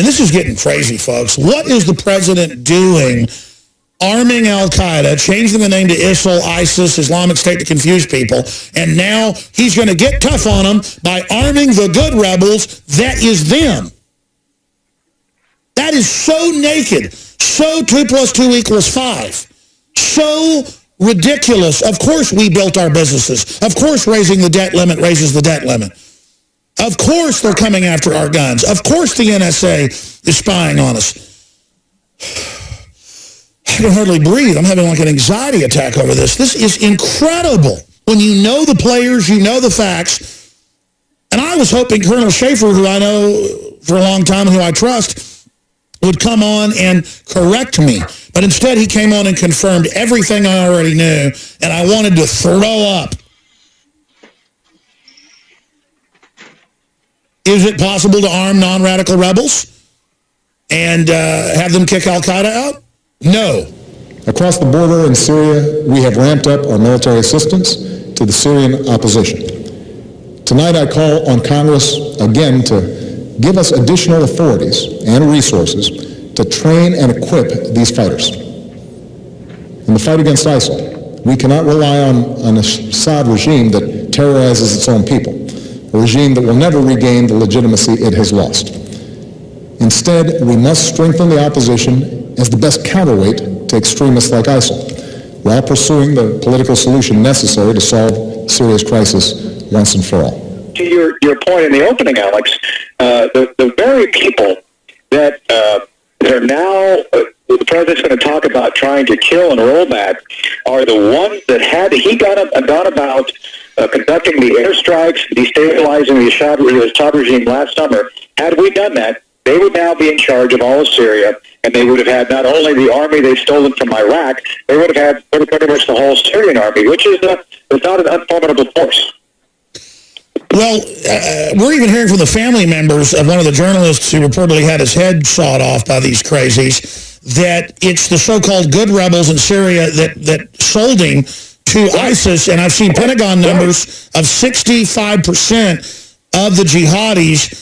this is getting crazy, folks. What is the president doing? Arming al-Qaeda, changing the name to ISIL, ISIS, Islamic State to confuse people, and now he's going to get tough on them by arming the good rebels. That is them. That is so naked, so 2 + 2 = 5, so ridiculous. Of course we built our businesses. Of course raising the debt limit raises the debt limit. Of course they're coming after our guns. Of course the NSA is spying on us. I can hardly breathe. I'm having like an anxiety attack over this. This is incredible. When you know the players, you know the facts. And I was hoping Colonel Schaefer, who I know for a long time and who I trust, would come on and correct me. But instead, he came on and confirmed everything I already knew, and I wanted to throw up. Is it possible to arm non-radical rebels and have them kick al-Qaeda out? No. Across the border in Syria, we have ramped up our military assistance to the Syrian opposition. Tonight I call on Congress again to give us additional authorities and resources to train and equip these fighters. In the fight against ISIL, we cannot rely on an Assad regime that terrorizes its own people, a regime that will never regain the legitimacy it has lost. Instead, we must strengthen the opposition as the best counterweight to extremists like ISIL, while pursuing the political solution necessary to solve Syria's crisis once and for all. To your point in the opening, Alex, the very people that are now the president's going to talk about trying to kill and roll back are the ones that he gone about conducting the airstrikes, destabilizing the Assad regime last summer. Had we done that, they would now be in charge of all of Syria, and they would have had not only the army they've stolen from Iraq, they would have had pretty much the whole Syrian army, which is not an unformidable force. Well, we're even hearing from the family members of one of the journalists who reportedly had his head sawed off by these crazies, that it's the so-called good rebels in Syria that sold him to ISIS, and I've seen Pentagon numbers of 65% of the jihadis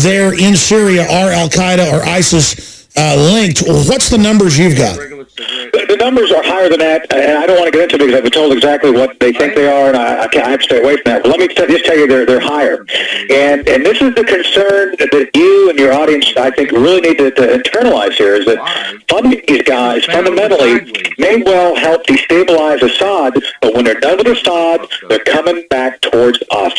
there in Syria are al-Qaeda or ISIS linked. What's the numbers you've got? The numbers are higher than that, and I don't want to get into it because I've been told exactly what they think they are, and I have to stay away from that. But let me just tell you they're higher. And this is the concern that you and your audience, I think, really need to internalize here, is that funding these guys fundamentally may well help destabilize Assad, but when they're done with Assad, they're coming back towards us.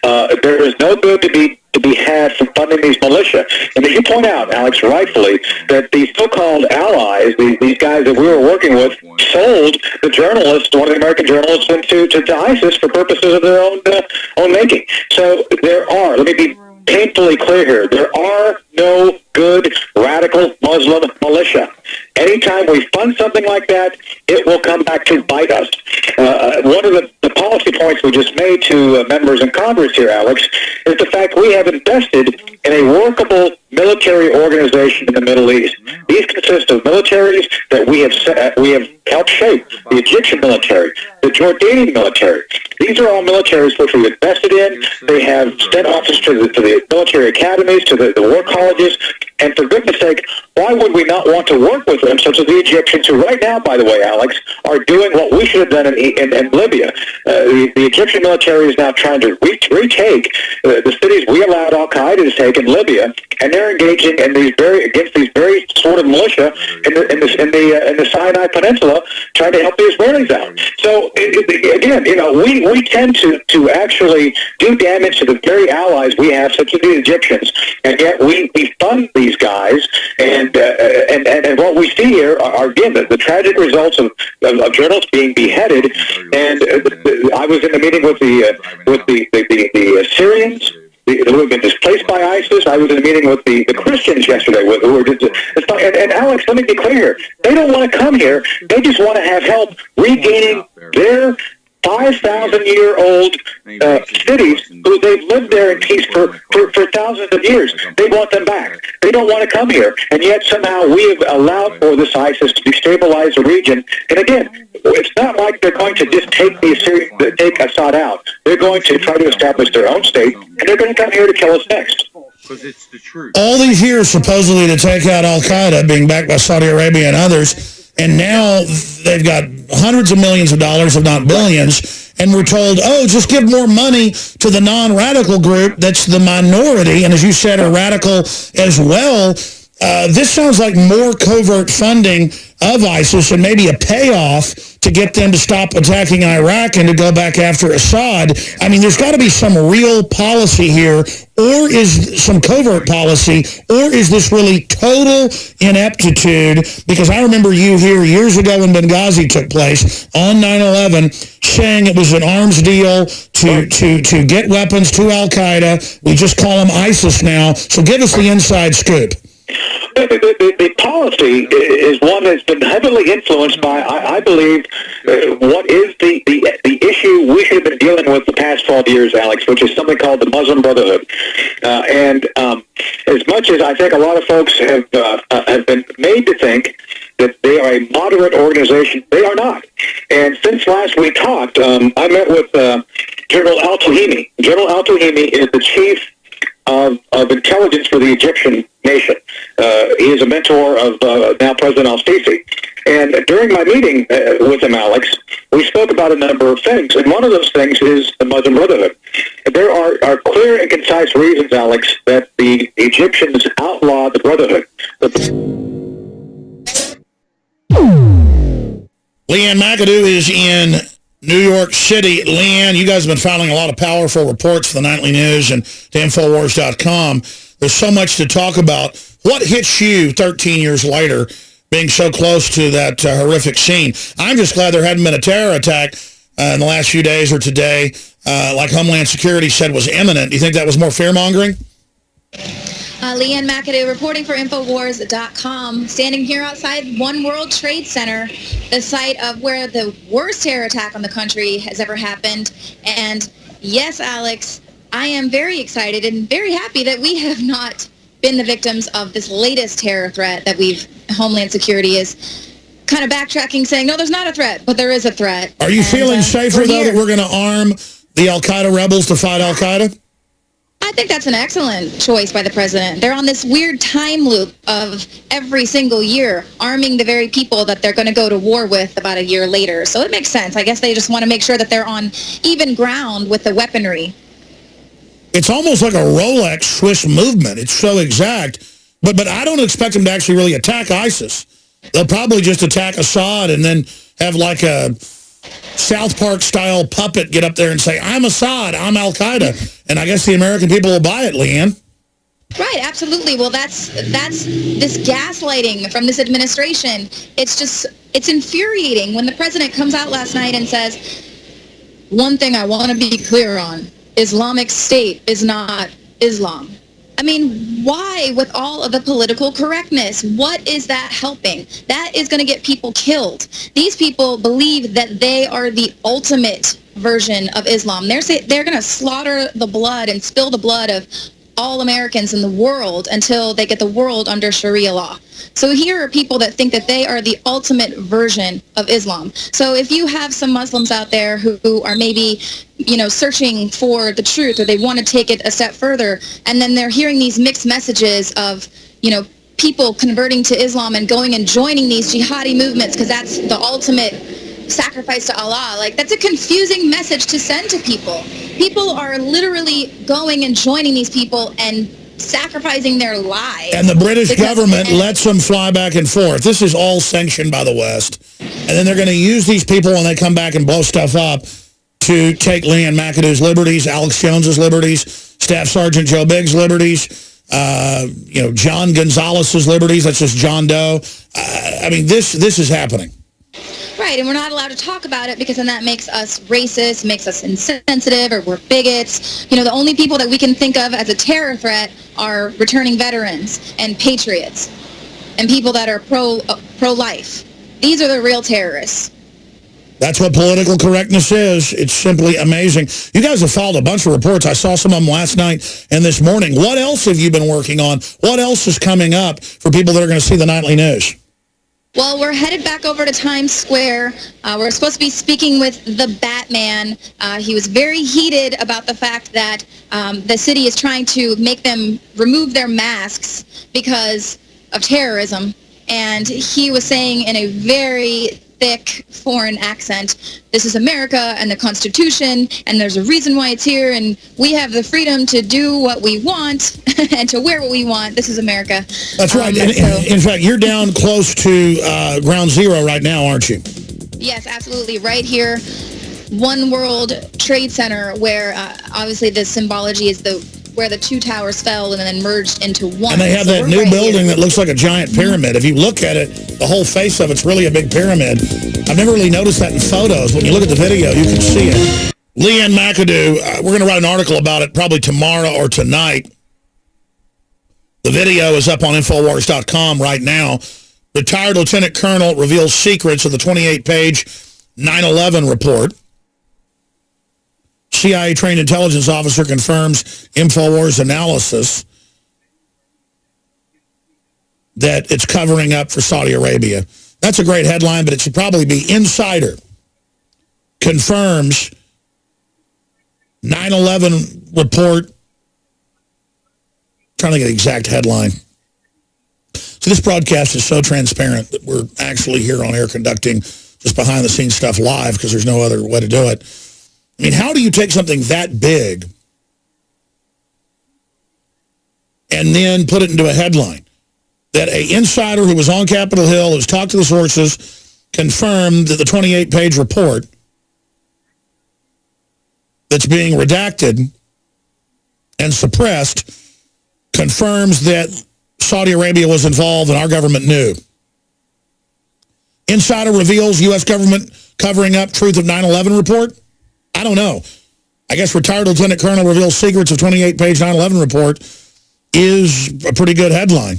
There is no good to be had from funding these militia. And as you point out, Alex, rightfully, that these so-called allies, these guys that we were working with, sold the journalist, one of the American journalists, to ISIS for purposes of their own making. So let me be painfully clear here, there are no good radical Muslim militia. Anytime we fund something like that, it will come back to bite us. One of the policy points we just made to members in Congress here, Alex, is the fact we have invested in a workable military organization in the Middle East. These consist of militaries that we have helped shape: the Egyptian military, the Jordanian military. These are all militaries which we've invested in. They have sent officers to the military academies, to the war colleges, and for goodness sake, why would we not want to work with them, such as the Egyptians, who right now, by the way, Alex, are doing what we should have done in Libya. The Egyptian military is now trying to retake the cities we allowed al-Qaeda to take in Libya, and they're engaging in against these very sort of militia in the Sinai Peninsula, trying to help the Israelis out. So again, we tend to actually do damage to the very allies we have, such as the Egyptians, and yet we fund these guys, and what we see here are again the tragic results of journalists being beheaded. And I was in the meeting with the Syrians who have been displaced by ISIS. I was in a meeting with the Christians yesterday who were and Alex, let me be clear, they don't want to come here. They just want to have help regaining their 5,000-year-old cities who they've lived there in peace for thousands of years. They want them back. They don't want to come here. And yet somehow we have allowed for this ISIS to destabilize the region. And again, it's not like they're going to just take Assad out. They're going to try to establish their own state, and they're going to come here to kill us next. Because it's the truth. All these years, supposedly, to take out al-Qaeda, being backed by Saudi Arabia and others, and now they've got hundreds of millions of dollars, if not billions, and we're told, oh, just give more money to the non-radical group that's the minority, and as you said, are radical as well. This sounds like more covert funding of ISIS and maybe a payoff to get them to stop attacking Iraq and to go back after Assad. I mean, there's got to be some real policy here, or is some covert policy, or is this really total ineptitude? Because I remember you here years ago when Benghazi took place on 9/11 saying it was an arms deal to get weapons to al-Qaeda. We just call them ISIS now. So give us the inside scoop. The policy is one that's been heavily influenced by, I believe, what is the issue we have been dealing with the past 12 years, Alex, which is something called the Muslim Brotherhood. And as much as I think a lot of folks have been made to think that they are a moderate organization, they are not. And since last we talked, I met with General al-Tahimi. General al-Tahimi is the chief of intelligence for the Egyptian nation. He is a mentor of now President al-Sisi. And during my meeting with him, Alex, we spoke about a number of things, and one of those things is the Muslim Brotherhood. There are clear and concise reasons, Alex, that the Egyptians outlawed the Brotherhood. Leanne McAdoo is in New York City. Leanne, you guys have been filing a lot of powerful reports for the Nightly News and to infowars.com. There's so much to talk about. What hits you 13 years later, being so close to that horrific scene? I'm just glad there hadn't been a terror attack in the last few days or today, like Homeland Security said was imminent. Do you think that was more fear-mongering? Leanne McAdoo reporting for infowars.com, standing here outside One World Trade Center, the site of where the worst terror attack on the country has ever happened. And yes, Alex, I am very excited and very happy that we have not been the victims of this latest terror threat that Homeland Security is kind of backtracking, saying, no, there's not a threat, but there is a threat. Are you feeling safer, though, that we're going to arm the al-Qaeda rebels to fight al-Qaeda? I think that's an excellent choice by the president. They're on this weird time loop of every single year arming the very people that they're going to go to war with about a year later. So it makes sense. I guess they just want to make sure that they're on even ground with the weaponry. It's almost like a Rolex Swiss movement. It's so exact. But I don't expect them to actually really attack ISIS. They'll probably just attack Assad and then have like a South Park-style puppet get up there and say, I'm Assad, I'm al-Qaeda. And I guess the American people will buy it, Leanne. Right, absolutely. Well, that's this gaslighting from this administration. It's infuriating when the president comes out last night and says, one thing I want to be clear on, Islamic State is not Islam. I mean, why with all of the political correctness? What is that helping? That is going to get people killed. These people believe that they are the ultimate version of Islam. They're going to slaughter the blood and spill the blood of all Americans in the world until they get the world under Sharia law. So here are people that think that they are the ultimate version of Islam. So if you have some Muslims out there who are maybe, searching for the truth, or they want to take it a step further, and then they're hearing these mixed messages of, people converting to Islam and going and joining these jihadi movements because that's the ultimate sacrifice to Allah. Like, that's a confusing message to send to people. People are literally going and joining these people and sacrificing their lives. And the British government lets them fly back and forth. This is all sanctioned by the West. And then they're going to use these people when they come back and blow stuff up to take Leanne McAdoo's liberties, Alex Jones's liberties, Staff Sergeant Joe Biggs' liberties, John Gonzalez's liberties. That's just John Doe. I mean, this is happening. Right, and we're not allowed to talk about it because then that makes us racist, makes us insensitive, or we're bigots. The only people that we can think of as a terror threat are returning veterans and patriots and people that are pro-life. These are the real terrorists. That's what political correctness is. It's simply amazing. You guys have filed a bunch of reports. I saw some of them last night and this morning. What else have you been working on? What else is coming up for people that are going to see the Nightly News? Well, we're headed back over to Times Square. We're supposed to be speaking with the Batman. He was very heated about the fact that the city is trying to make them remove their masks because of terrorism. And he was saying in a very thick foreign accent, this is America and the Constitution, and there's a reason why it's here, and we have the freedom to do what we want and to wear what we want. This is America. That's right. In fact, you're down close to Ground Zero right now, aren't you? Yes, absolutely. Right here, One World Trade Center, where obviously the symbology is where the two towers fell and then merged into one. And they have that new building that looks like a giant pyramid. If you look at it, the whole face of it's really a big pyramid. I've never really noticed that in photos. When you look at the video, you can see it. Leanne McAdoo, we're going to write an article about it probably tomorrow or tonight. The video is up on infowars.com right now. Retired Lieutenant Colonel reveals secrets of the 28-page 9/11 report. CIA-trained intelligence officer confirms InfoWars analysis that it's covering up for Saudi Arabia. That's a great headline, but it should probably be Insider confirms 9/11 report. Trying to get the exact headline. So this broadcast is so transparent that we're actually here on air conducting just behind-the-scenes stuff live because there's no other way to do it. I mean, how do you take something that big and then put it into a headline? That an insider who was on Capitol Hill, who's talked to the sources, confirmed that the 28-page report that's being redacted and suppressed confirms that Saudi Arabia was involved and our government knew. Insider reveals U.S. government covering up truth of 9/11 report? I don't know. I guess retired Lieutenant Colonel reveals secrets of 28-page 9/11 report is a pretty good headline.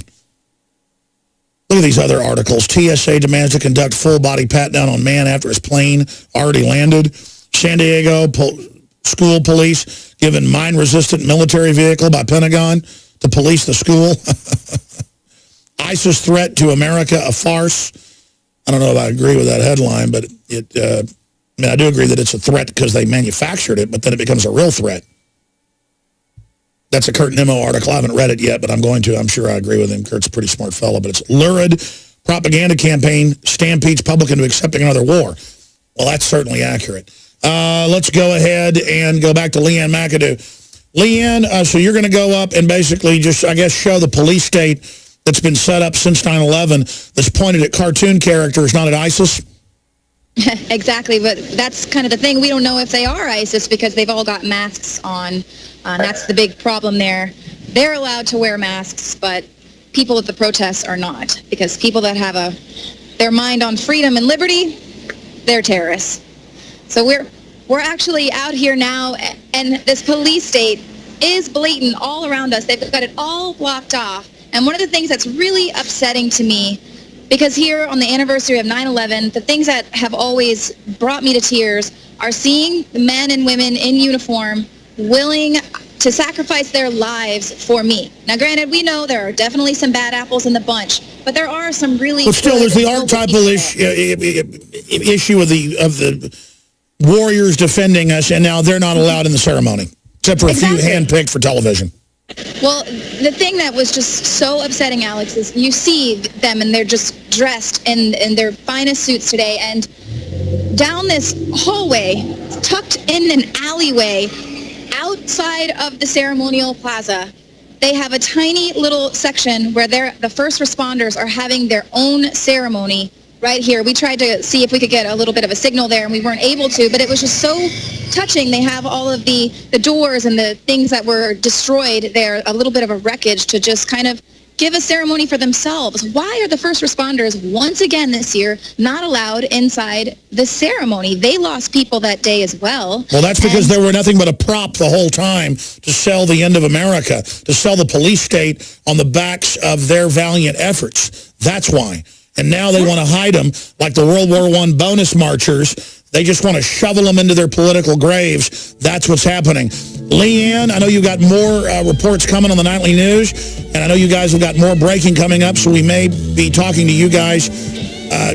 Look at these other articles. TSA demands to conduct full-body pat-down on man after his plane already landed. San Diego school police given mine-resistant military vehicle by Pentagon to police the school. ISIS threat to America, a farce. I don't know if I agree with that headline, but I do agree that it's a threat because they manufactured it, but then it becomes a real threat. That's a Kurt Nimmo article. I haven't read it yet, but I'm going to. I'm sure I agree with him. Kurt's a pretty smart fellow, but it's lurid propaganda campaign stampedes public into accepting another war. Well, that's certainly accurate. Let's go ahead and go back to Leanne McAdoo. Leanne, so you're going to go up and basically just, I guess, show the police state that's been set up since 9/11 that's pointed at cartoon characters, not at ISIS? Exactly, but that's kind of the thing. We don't know if they are ISIS because they've all got masks on. That's the big problem there. They're allowed to wear masks, but people at the protests are not, because people that have their mind on freedom and liberty, they're terrorists. So we're actually out here now, and this police state is blatant all around us. They've got it all blocked off. And one of the things that's really upsetting to me, because here on the anniversary of 9/11, the things that have always brought me to tears are seeing the men and women in uniform willing to sacrifice their lives for me. Now, granted, we know there are definitely some bad apples in the bunch, but there are some really... But still, there's the archetypal issue of the warriors defending us, and now they're not allowed in the ceremony, except for a few handpicked for television. Well, the thing that was just so upsetting, Alex, is you see them and they're just dressed in their finest suits today, and down this hallway, tucked in an alleyway, outside of the ceremonial plaza, they have a tiny little section where the first responders are having their own ceremony right here. We tried to see if we could get a little bit of a signal there, and we weren't able to, but it was just so touching. They have all of the doors and the things that were destroyed there, a little bit of a wreckage, to just kind of give a ceremony for themselves. Why are the first responders, once again this year, not allowed inside the ceremony? They lost people that day as well. Well, that's because they were nothing but a prop the whole time to sell the end of America, to sell the police state on the backs of their valiant efforts. That's why. And now they want to hide them like the World War I bonus marchers. They just want to shovel them into their political graves. That's what's happening. Leanne, I know you've got more reports coming on the nightly news, and I know you guys have got more breaking coming up, so we may be talking to you guys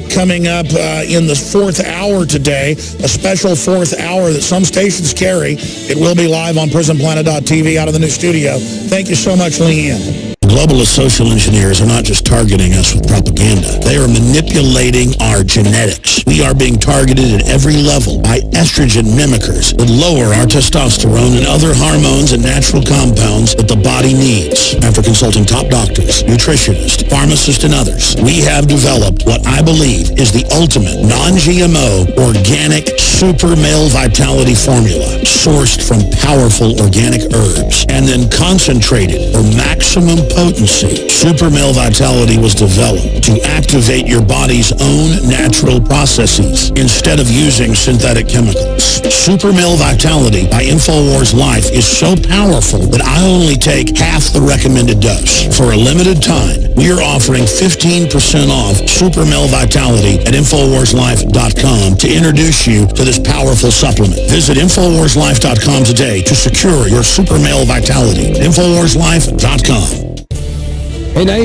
coming up in the fourth hour today, a special fourth hour that some stations carry. It will be live on PrisonPlanet.tv out of the new studio. Thank you so much, Leanne. Globalist social engineers are not just targeting us with propaganda. They are manipulating our genetics. We are being targeted at every level by estrogen mimickers that lower our testosterone and other hormones and natural compounds that the body needs. After consulting top doctors, nutritionists, pharmacists, and others, we have developed what I believe is the ultimate non-GMO organic super male vitality formula sourced from powerful organic herbs and then concentrated for maximum potency. Super Male Vitality was developed to activate your body's own natural processes instead of using synthetic chemicals. Super Male Vitality by InfoWars Life is so powerful that I only take half the recommended dose. For a limited time, we are offering 15% off Super Male Vitality at InfoWarsLife.com to introduce you to this powerful supplement. Visit InfoWarsLife.com today to secure your Super Male Vitality. InfoWarsLife.com. Hey, now